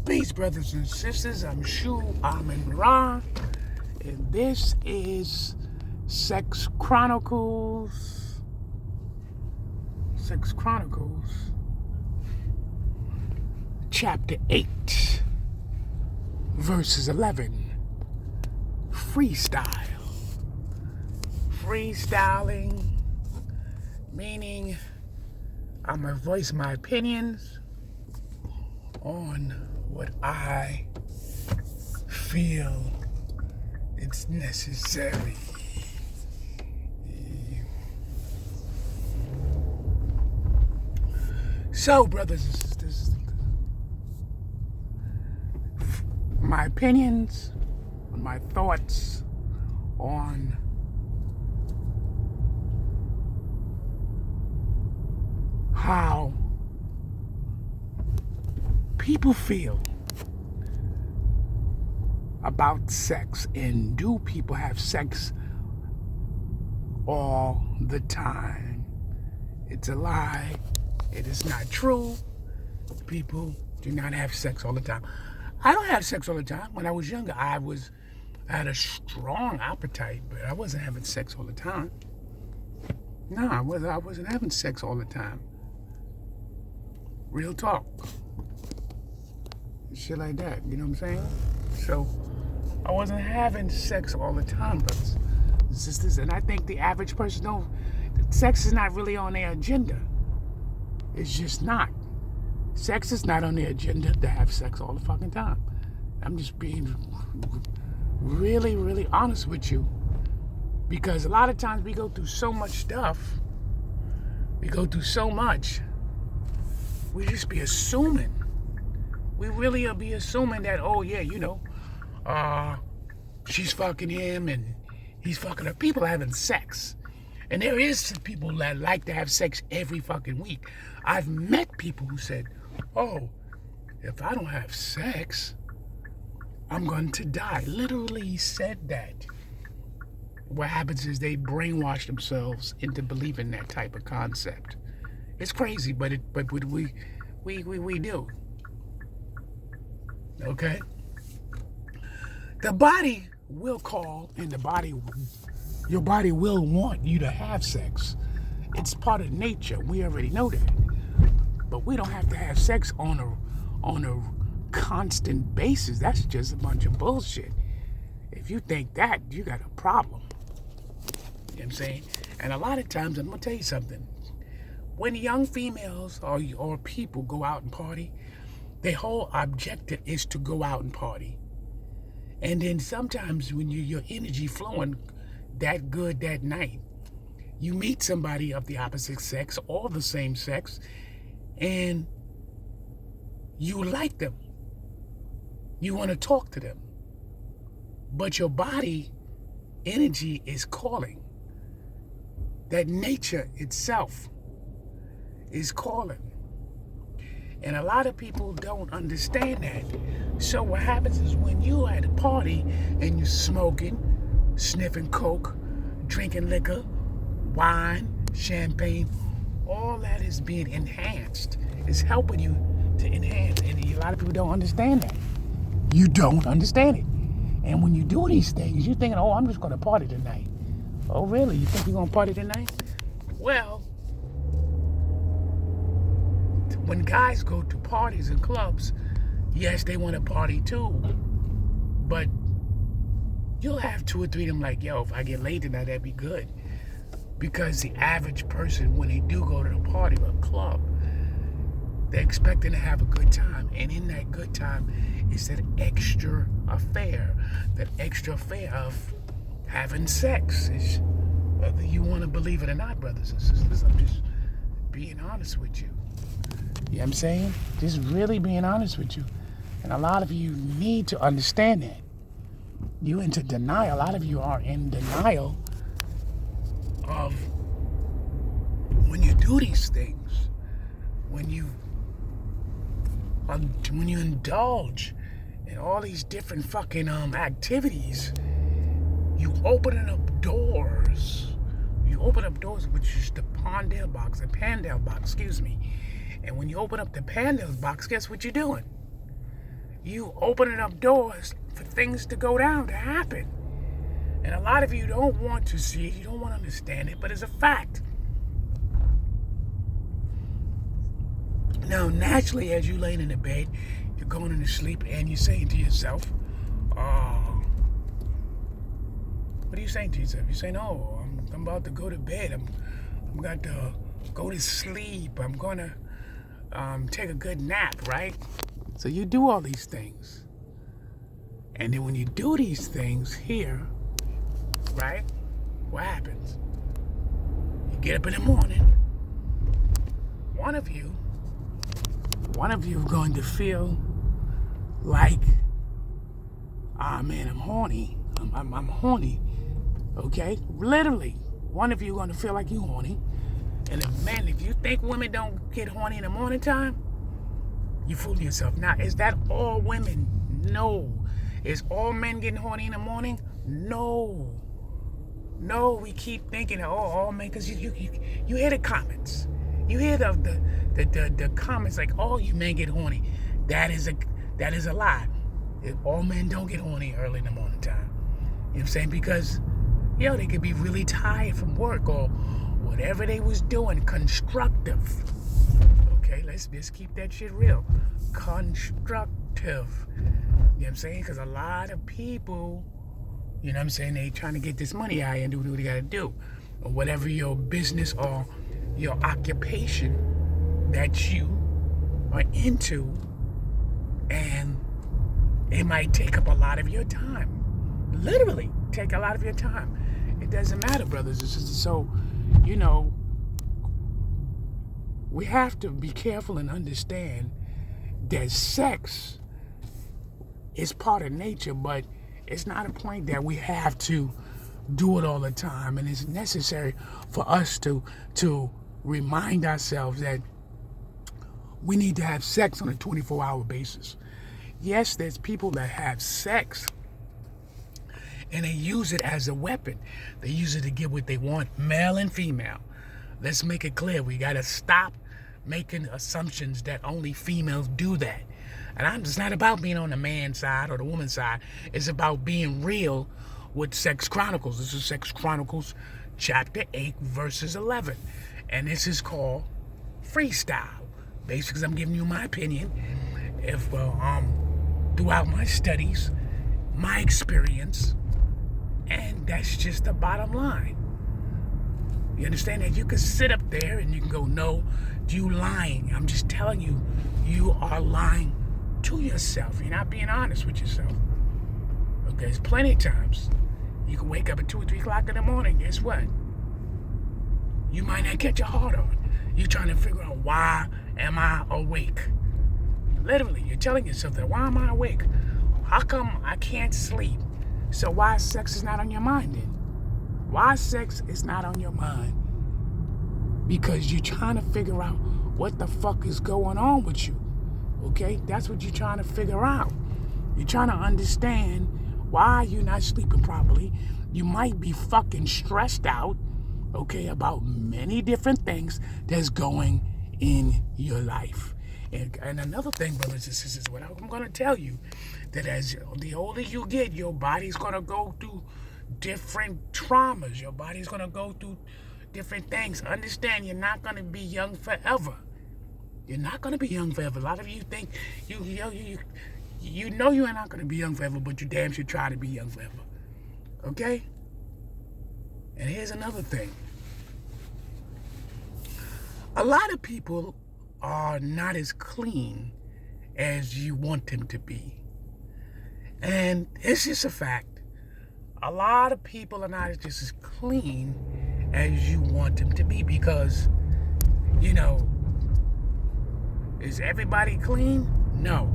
Peace, brothers and sisters. I'm Shu Amun Ra, and this is Sex Chronicles. Sex Chronicles, chapter 8, verses 11. Freestyle. Freestyling, meaning I'm going to voice my opinions on what I feel it's necessary. So, brothers and sisters, my opinions, my thoughts on how people feel about sex, and do people have sex all the time? It's a lie. It is not true. People do not have sex all the time. I don't have sex all the time. When I was younger, I had a strong appetite, but I wasn't having sex all the time. No, I wasn't having sex all the time. Real talk. Shit like that, you know what I'm saying? So I wasn't having sex all the time, brothers and sisters. And I think the average person knows sex is not really on their agenda. It's just not. Sex is not on their agenda to have sex all the fucking time. I'm just being really, really honest with you. Because a lot of times we go through so much stuff. We go through so much. We just be assuming. We really be assuming that, oh yeah, she's fucking him and he's fucking her. People are having sex. And there is some people that like to have sex every fucking week. I've met people who said, oh, if I don't have sex, I'm going to die. Literally said that. What happens is they brainwash themselves into believing that type of concept. It's crazy, but we do. Okay? The body will call, and your body will want you to have sex. It's part of nature. We already know that. But we don't have to have sex on a constant basis. That's just a bunch of bullshit. If you think that, you got a problem. You know what I'm saying? And a lot of times, I'm going to tell you something. When young females or people go out and party, their whole objective is to go out and party. And then sometimes when your energy flowing that good that night, you meet somebody of the opposite sex or the same sex, and you like them. You want to talk to them. But your body energy is calling. That nature itself is calling. And a lot of people don't understand that. So what happens is when you at a party and you're smoking, sniffing coke, drinking liquor, wine, champagne, all that is being enhanced. It's helping you to enhance. And a lot of people don't understand that. You don't understand it. And when you do these things, you're thinking, oh, I'm just going to party tonight. Oh, really? You think you're going to party tonight? Well, when guys go to parties and clubs, yes, they want to party too. But you'll have 2 or 3 of them like, yo, if I get laid tonight, that'd be good. Because the average person, when they do go to the party or club, they're expecting to have a good time. And in that good time is that extra affair. That extra affair of having sex. Is, whether you want to believe it or not, brothers and sisters, I'm just being honest with you. You know what I'm saying? Just really being honest with you. And a lot of you need to understand that. You into denial. A lot of you are in denial of when you do these things. When you indulge in all these different fucking activities, you opening up doors. You open up doors, which is the Pandale box, And when you open up the Pandora's box, guess what you're doing? you opening up doors for things to go down, to happen. And a lot of you don't want to see it, you don't want to understand it, but it's a fact. Now, naturally, as you laying in the bed, you're going into sleep and you're saying to yourself, oh, what are you saying to yourself? You're saying, oh, I'm about to go to bed. I'm going to go to sleep. I'm going to take a good nap, right? So you do all these things. And then when you do these things here, right, what happens? You get up in the morning. One of you is going to feel like, ah, man, I'm horny. I'm horny. Okay? Literally. One of you is going to feel like you're horny. And if you think women don't get horny in the morning time, you fool yourself. Now, is that all women? No. Is all men getting horny in the morning? No. No, we keep thinking, oh, all men, because you hear the comments. You hear the comments like, oh, you men get horny. That is a lie. All men don't get horny early in the morning time. You know what I'm saying? Because, they could be really tired from work or whatever they was doing, constructive. Okay, let's just keep that shit real. Constructive. You know what I'm saying? Because a lot of people, you know what I'm saying, they trying to get this money out and do what they got to do. Or whatever your business or your occupation that you are into, and it might take up a lot of your time. Literally take a lot of your time. It doesn't matter, brothers and sisters. So, we have to be careful and understand that sex is part of nature, but it's not a point that we have to do it all the time. And it's necessary for us to remind ourselves that we need to have sex on a 24-hour basis. Yes, there's people that have sex and they use it as a weapon. They use it to get what they want, male and female. Let's make it clear. We got to stop making assumptions that only females do that. And it's not about being on the man's side or the woman's side. It's about being real with Sex Chronicles. This is Sex Chronicles chapter 8, verses 11. And this is called freestyle. Basically, I'm giving you my opinion. Throughout my studies, my experience, and that's just the bottom line. You understand that you can sit up there and you can go, no, you lying. I'm just telling you, you are lying to yourself. You're not being honest with yourself. Okay, there's plenty of times you can wake up at 2 or 3 o'clock in the morning. Guess what? You might not catch your heart on. You're trying to figure out, why am I awake? Literally, you're telling yourself that, why am I awake? How come I can't sleep? So why sex is not on your mind then? Why sex is not on your mind? Because you're trying to figure out what the fuck is going on with you. Okay? That's what you're trying to figure out. You're trying to understand why you're not sleeping properly. You might be fucking stressed out, okay, about many different things that's going in your life. And another thing, brothers and sisters, what I'm going to tell you, that as the older you get, your body's going to go through different traumas. Your body's going to go through different things. Understand, you're not going to be young forever. You're not going to be young forever. A lot of you think you know you're not going to be young forever, but you damn sure try to be young forever. Okay? And here's another thing. A lot of people are not as clean as you want them to be. And it's just a fact. A lot of people are not just as clean as you want them to be because, is everybody clean? No.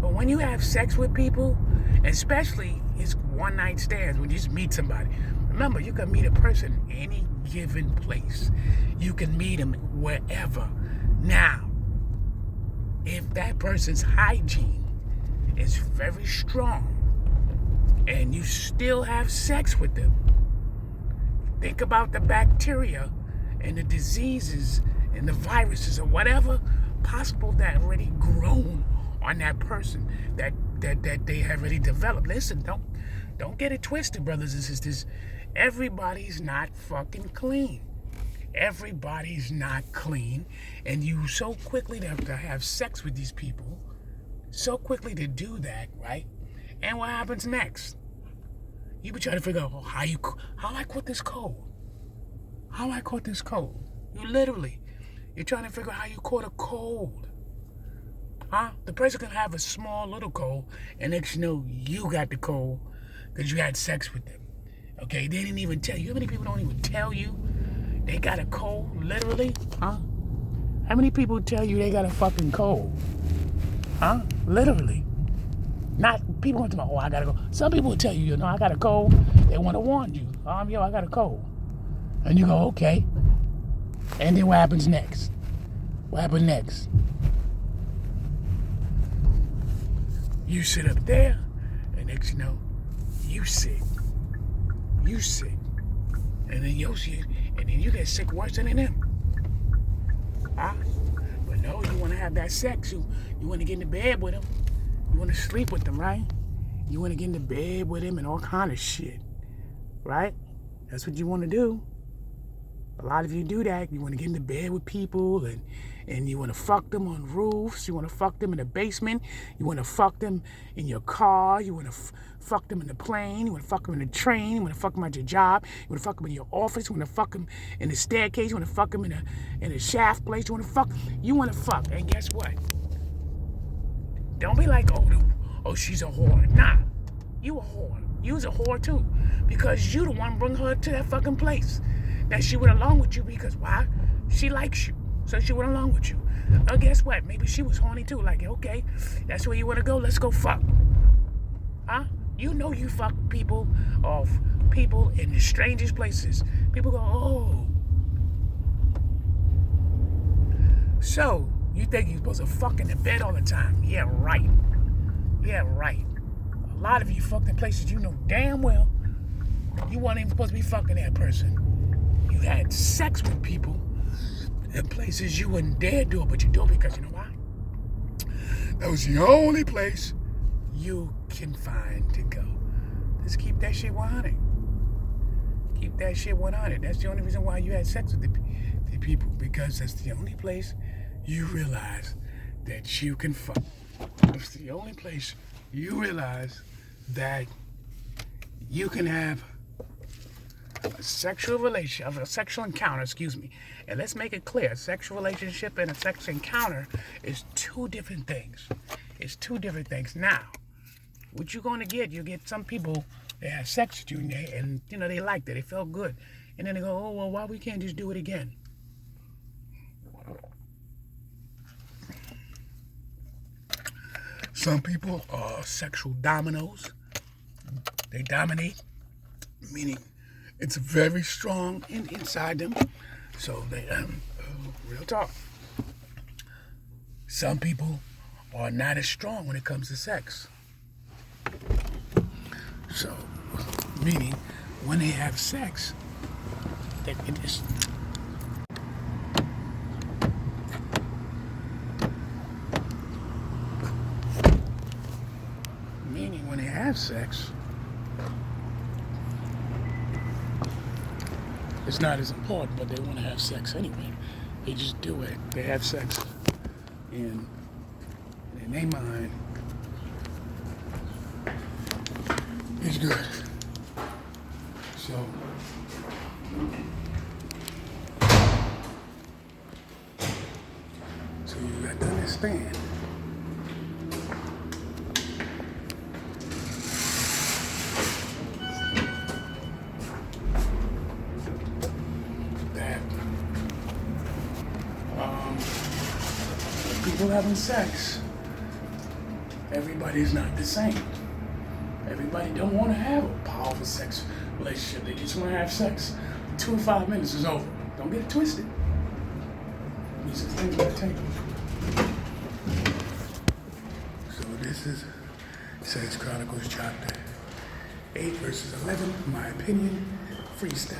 But when you have sex with people, especially it's one night stands, when you just meet somebody, remember, you can meet a person any given place. You can meet them wherever. Now, if that person's hygiene is very strong and you still have sex with them, think about the bacteria and the diseases and the viruses or whatever possible that already grown on that person that they have already developed. Listen, don't get it twisted, brothers and sisters. Everybody's not fucking clean. Everybody's not clean, and you so quickly to have sex with these people, so quickly to do that, right? And what happens next? You be trying to figure out how I caught this cold. How I caught this cold. You're trying to figure out how you caught a cold. Huh? The person can have a small little cold, and next you know you got the cold because you had sex with them. Okay, they didn't even tell you. How many people don't even tell you they got a cold, literally? Huh? How many people tell you they got a fucking cold? Huh? Literally. Not people want to know, I gotta go. Some people will tell you, I got a cold. They want to warn you. Yo, I got a cold. And you go, okay. And then what happens next? What happened next? You sit up there, and next you know, you sick. You sick. And then you get sick worse than them. Huh? But no, you want to have that sex. You want to get into bed with them. You want to sleep with them, right? You want to get into bed with them and all kind of shit. Right? That's what you want to do. A lot of you do that. You want to get into bed with people and you want to fuck them on roofs. You want to fuck them in the basement. You want to fuck them in your car. You want to fuck them in the plane. You want to fuck them in the train. You want to fuck them at your job. You want to fuck them in your office. You want to fuck them in the staircase. You want to fuck them in a shaft place. You want to fuck. And guess what? Don't be like, oh, she's a whore. Nah, you a whore. You was a whore too, because you the one bring her to that fucking place. That she went along with you because why? She likes you, so she went along with you. Guess what? Maybe she was horny too. Like, okay, that's where you want to go. Let's go fuck. Huh? You know you fuck people in the strangest places. People go, oh. So you think you're supposed to fuck in the bed all the time? Yeah, right. Yeah, right. A lot of you fucked in places you know damn well you weren't even supposed to be fucking that person. You had sex with people in places you wouldn't dare do it, but you do it because you know why? That was the only place you can find to go. Just keep that shit 100. Keep that shit 100. That's the only reason why you had sex with the people, because that's the only place you realize that you can fuck. It's the only place you realize that you can have a sexual encounter, and let's make it clear, a sexual relationship and a sexual encounter is two different things. It's two different things. Now, what you're gonna get, you get some people that have sex with you and they liked it, they felt good, and then they go, oh well, why we can't just do it again? Some people are sexual dominos. They dominate, meaning it's very strong inside them. So they, real talk. Some people are not as strong when it comes to sex. So, meaning when they have sex, it is. Meaning when they have sex, it's not as important, but they want to have sex anyway. They just do it. They have sex. And in their mind, it's good. So, you got to understand. People having sex, everybody's not the same. Everybody don't want to have a powerful sex relationship. They just want to have sex. 2 or 5 minutes is over. Don't get it twisted. These are things that take. So this says Chronicles chapter 8 verses 11. My opinion, freestyle.